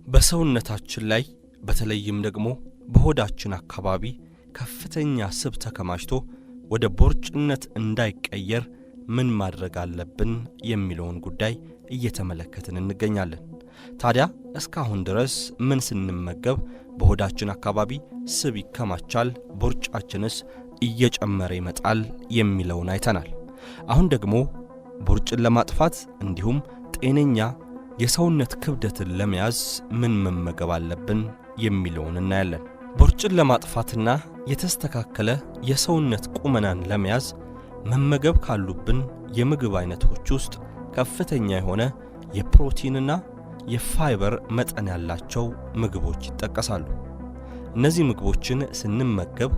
በሰውነታችን ላይ በተለይም ደግሞ በሆዳችን አካባቢ ከፍተኛ ስብ ተከማችቶ ወደ ቦርጭነት እንዳይቀየር ምን ማድረግ አለብን የሚለውን ጉዳይ እየተመለከትን እንገኛለን። ታዲያ እስካሁን ድረስ ምን ስንመገብ በሆዳችን አካባቢ ስብ ይከማቻል፣ ቦርጫችንስ እየጨመረ ይመጣል የሚለውን አይተናል። አሁን ደግሞ ቦርጭን ለማጥፋት እንዲሁም ጤነኛ የሰውነት ክብደትን ለመያዝ ምን መመገብ አለብን የሚለውን እናያለን። ቦርጭን ለማጥፋትና የተስተካከለ የሰውነት ቁመናን ለመያዝ መመገብ ካሉብን የምግብ አይነቶች ውስጥ ከፍተኛ የሆነ የፕሮቲንና የፋይበር መጠን ያላቸው ምግቦች ይጠቀሳሉ። እነዚህ ምግቦችን ስንመገብ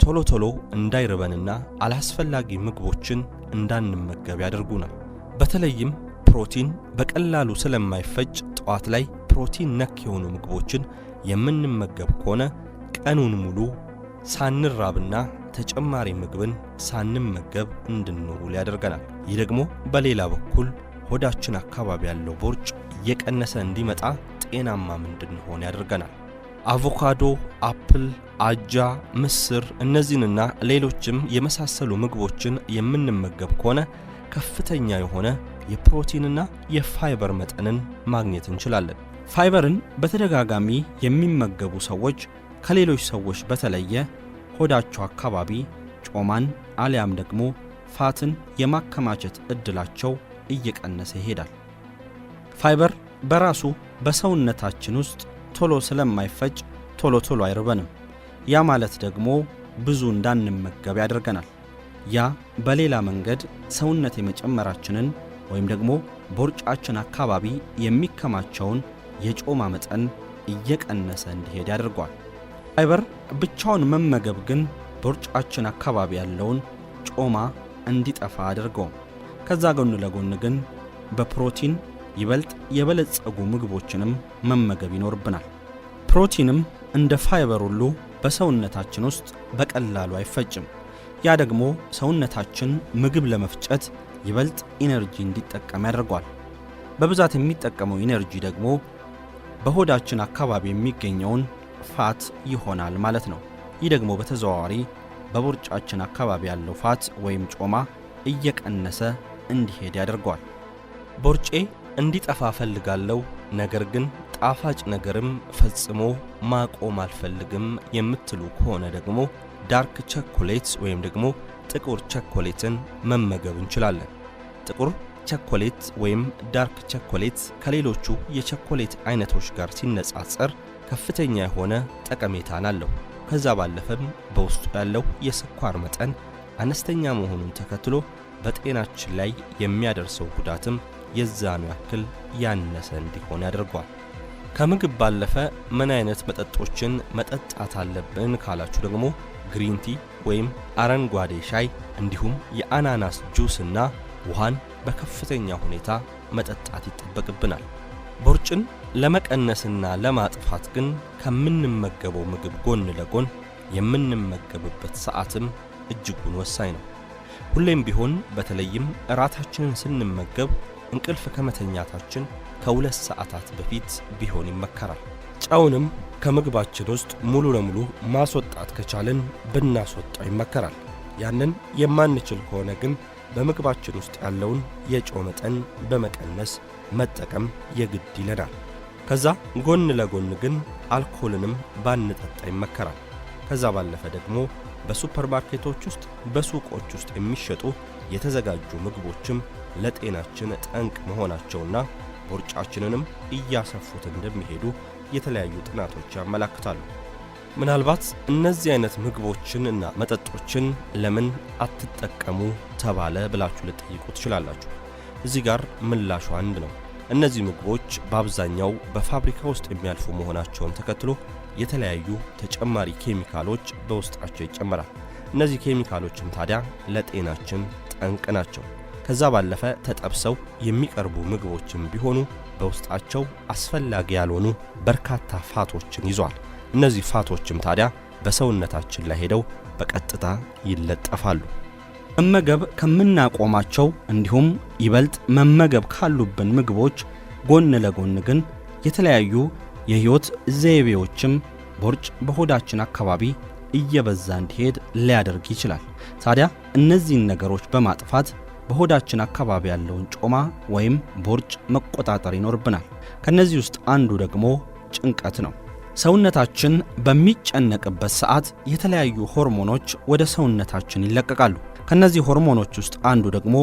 ቶሎ እንዳይርበንና አላስፈላጊ ምግቦችን እንዳንመገብ ያደርጉናል። በተለይም ፕሮቲን በቀላሉ ስለማይፈጭ ጠዋት ላይ ፕሮቲን ነክ የሆኑ ምግቦችን የምንመገብ ከሆነ ቀኑን ሙሉ ሳንራብና ተጨማሪ ምግብን ሳንመገብ እንድንውል ያደርገናል። ይህ ደግሞ በሌላ በኩል ሆዳችን አካባቢ ያለው ቦርጭ እየቀነሰ እንዲመጣ ጤናማም እንድንሆን ያደርገናል። አቮካዶ፣ አፕል፣ አጃ፣ ምስር እነዚህንና ሌሎችም የመሳሰሉ ምግቦችን የምንመገብ ከሆነ ከፍተኛ የሆነ የፕሮቲንና የፋይበር መጠንን ማግኘት እንችላለን። ፋይበርን በተደጋጋሚ የሚመገቡ ሰዎች ከሌሎች ሰዎች በተለየ ሆዳቸው አካባቢ ጮማን አሊያም ደግሞ ፋትን የማከማቸት እድላቸው እየቀነሰ ይሄዳል። ፋይበር በራሱ በሰውነታችን ውስጥ ቶሎ ስለማይፈጭ ቶሎ አይርበንም። ያ ማለት ደግሞ ብዙ እንዳንመገብ ያደርገናል። ያ በሌላ መንገድ ሰውነት የመጨመራችንን ወይም ደግሞ ቦርጫችን አካባቢ የሚከማቸውን የጮማ መጠን እየቀነሰ እንዲሄድ ያደርገዋል። ፋይበር ብቻውን መመገብ ግን ቦርጫችን አካባቢ ያለውን ጮማ እንዲጠፋ አድርገውም። ከዛ ጎን ለጎን ግን በፕሮቲን ይበልጥ የበለጸጉ ምግቦችንም መመገብ ይኖርብናል። ፕሮቲንም እንደ ፋይበር ሁሉ በሰውነታችን ውስጥ በቀላሉ አይፈጭም። ያ ደግሞ ሰውነታችን ምግብ ለመፍጨት ይበልጥ ኢነርጂ እንዲጠቀም ያደርገዋል። በብዛት የሚጠቀመው ኢነርጂ ደግሞ በሆዳችን አካባቢ የሚገኘውን ፋት ይሆናል ማለት ነው። ይህ ደግሞ በተዘዋዋሪ በቦርጫችን አካባቢ ያለው ፋት ወይም ጮማ እየቀነሰ እንዲሄድ ያደርገዋል። ቦርጬ እንዲጠፋ ፈልጋለሁ፣ ነገር ግን ጣፋጭ ነገርም ፈጽሞ ማቆም አልፈልግም የምትሉ ከሆነ ደግሞ ዳርክ ቸኮሌት ወይም ደግሞ ጥቁር ቸኮሌትን መመገብ እንችላለን። ጥቁር ቸኮሌት ወይም ዳርክ ቸኮሌት ከሌሎቹ የቸኮሌት አይነቶች ጋር ሲነጻጸር ከፍተኛ የሆነ ጠቀሜታን አለው። ከዛ ባለፈም በውስጡ ያለው የስኳር መጠን አነስተኛ መሆኑን ተከትሎ በጤናችን ላይ የሚያደርሰው ጉዳትም የዛኑ ያክል ያነሰ እንዲሆን ያደርገዋል። ከምግብ ባለፈ ምን አይነት መጠጦችን መጠጣት አለብን ካላችሁ ደግሞ ግሪን ቲ ወይም አረንጓዴ ሻይ እንዲሁም የአናናስ ጁስና ውሃን በከፍተኛ ሁኔታ መጠጣት ይጠበቅብናል። ቦርጭን ለመቀነስና ለማጥፋት ግን ከምንመገበው ምግብ ጎን ለጎን የምንመገብበት ሰዓትም እጅጉን ወሳኝ ነው። ሁሌም ቢሆን በተለይም እራታችንን ስንመገብ እንቅልፍ ከመተኛታችን ከ2 ሰዓታት በፊት ቢሆን ይመከራል። ጨውንም ከምግባችን ውስጥ ሙሉ ለሙሉ ማስወጣት ከቻልን ብናስወጣው ይመከራል። ያንን የማንችል ከሆነ ግን በምግባችን ውስጥ ያለውን የጨው መጠን በመቀነስ መጠቀም የግድ ይለናል። ከዛ ጎን ለጎን ግን አልኮልንም ባንጠጣ ይመከራል። ከዛ ባለፈ ደግሞ በሱፐርማርኬቶች ውስጥ በሱቆች ውስጥ የሚሸጡ የተዘጋጁ ምግቦችም ለጤናችን ጠንቅ መሆናቸውና ቦርጫችንንም እያሰፉት እንደሚሄዱ የተለያዩ ጥናቶች ያመለክታሉ። ምናልባት እነዚህ አይነት ምግቦችን እና መጠጦችን ለምን አትጠቀሙ ተባለ ብላችሁ ልትጠይቁ ትችላላችሁ። እዚህ ጋር ምላሹ አንድ ነው። እነዚህ ምግቦች በአብዛኛው በፋብሪካ ውስጥ የሚያልፉ መሆናቸውን ተከትሎ የተለያዩ ተጨማሪ ኬሚካሎች በውስጣቸው ይጨመራል። እነዚህ ኬሚካሎችም ታዲያ ለጤናችን ጠንቅ ናቸው። ከዛ ባለፈ ተጠብሰው የሚቀርቡ ምግቦችም ቢሆኑ በውስጣቸው አስፈላጊ ያልሆኑ በርካታ ፋቶችን ይዟል። እነዚህ ፋቶችም ታዲያ በሰውነታችን ላይ ሄደው በቀጥታ ይለጠፋሉ። መመገብ ከምናቆማቸው እንዲሁም ይበልጥ መመገብ ካሉብን ምግቦች ጎን ለጎን ግን የተለያዩ የህይወት ዘይቤዎችም ቦርጭ በሆዳችን አካባቢ እየበዛ እንዲሄድ ሊያደርግ ይችላል። ታዲያ እነዚህን ነገሮች በማጥፋት በሆዳችን አካባቢ ያለውን ጮማ ወይም ቦርጭ መቆጣጠር ይኖርብናል። ከነዚህ ውስጥ አንዱ ደግሞ ጭንቀት ነው። ሰውነታችን በሚጨነቅበት ሰዓት የተለያዩ ሆርሞኖች ወደ ሰውነታችን ይለቀቃሉ። ከነዚህ ሆርሞኖች ውስጥ አንዱ ደግሞ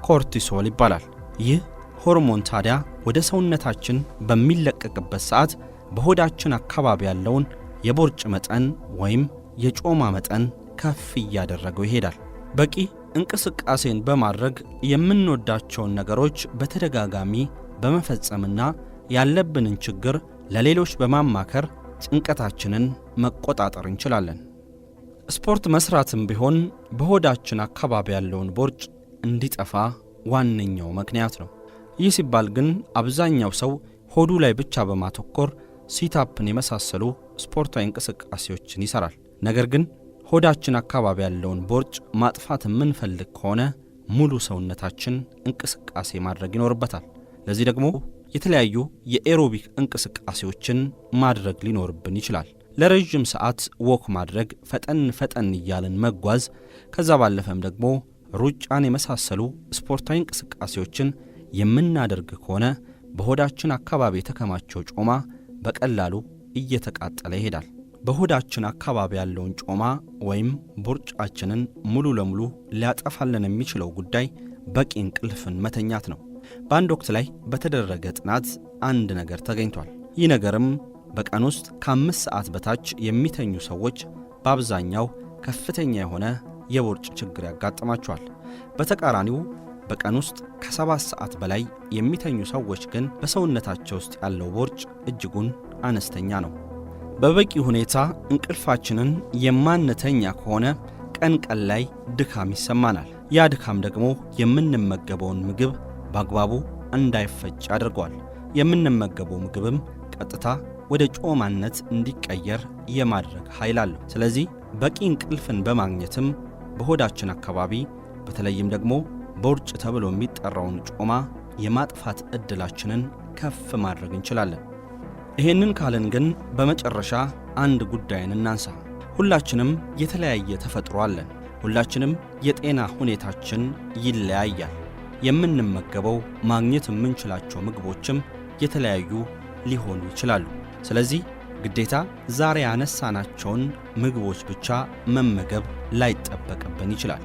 ኮርቲሶል ይባላል። ይህ ሆርሞን ታዲያ ወደ ሰውነታችን በሚለቀቅበት ሰዓት በሆዳችን አካባቢ ያለውን የቦርጭ መጠን ወይም የጮማ መጠን ከፍ እያደረገው ይሄዳል። በቂ እንቅስቃሴን በማድረግ የምንወዳቸውን ነገሮች በተደጋጋሚ በመፈጸምና ያለብንን ችግር ለሌሎች በማማከር ጭንቀታችንን መቆጣጠር እንችላለን። ስፖርት መስራትም ቢሆን በሆዳችን አካባቢ ያለውን ቦርጭ እንዲጠፋ ዋነኛው ምክንያት ነው። ይህ ሲባል ግን አብዛኛው ሰው ሆዱ ላይ ብቻ በማተኮር ሲታፕን የመሳሰሉ ስፖርታዊ እንቅስቃሴዎችን ይሰራል። ነገር ግን ሆዳችን አካባቢ ያለውን ቦርጭ ማጥፋት የምንፈልግ ከሆነ ሙሉ ሰውነታችን እንቅስቃሴ ማድረግ ይኖርበታል። ለዚህ ደግሞ የተለያዩ የኤሮቢክ እንቅስቃሴዎችን ማድረግ ሊኖርብን ይችላል። ለረጅም ሰዓት ወክ ማድረግ፣ ፈጠን እያልን መጓዝ፣ ከዛ ባለፈም ደግሞ ሩጫን የመሳሰሉ ስፖርታዊ እንቅስቃሴዎችን የምናደርግ ከሆነ በሆዳችን አካባቢ የተከማቸው ጮማ በቀላሉ እየተቃጠለ ይሄዳል። በሆዳችን አካባቢ ያለውን ጮማ ወይም ቦርጫችንን ሙሉ ለሙሉ ሊያጠፋልን የሚችለው ጉዳይ በቂ እንቅልፍን መተኛት ነው። በአንድ ወቅት ላይ በተደረገ ጥናት አንድ ነገር ተገኝቷል። ይህ ነገርም በቀን ውስጥ ከ5 ሰዓት በታች የሚተኙ ሰዎች በአብዛኛው ከፍተኛ የሆነ የቦርጭ ችግር ያጋጥማቸዋል። በተቃራኒው በቀን ውስጥ ከ7 ሰዓት በላይ የሚተኙ ሰዎች ግን በሰውነታቸው ውስጥ ያለው ቦርጭ እጅጉን አነስተኛ ነው። በበቂ ሁኔታ እንቅልፋችንን የማንተኛ ከሆነ ቀን ላይ ድካም ይሰማናል። ያ ድካም ደግሞ የምንመገበውን ምግብ በአግባቡ እንዳይፈጭ ያደርገዋል። የምንመገበው ምግብም ቀጥታ ወደ ጮማነት እንዲቀየር የማድረግ ኃይል አለው። ስለዚህ በቂ እንቅልፍን በማግኘትም በሆዳችን አካባቢ በተለይም ደግሞ ቦርጭ ተብሎ የሚጠራውን ጮማ የማጥፋት ዕድላችንን ከፍ ማድረግ እንችላለን። ይሄንን ካልን ግን በመጨረሻ አንድ ጉዳይን እናንሳ። ሁላችንም የተለያየ ተፈጥሮ አለን። ሁላችንም የጤና ሁኔታችን ይለያያል። የምንመገበው ማግኘት የምንችላቸው ምግቦችም የተለያዩ ሊሆኑ ይችላሉ። ስለዚህ ግዴታ ዛሬ ያነሳናቸውን ምግቦች ብቻ መመገብ ላይጠበቅብን ይችላል።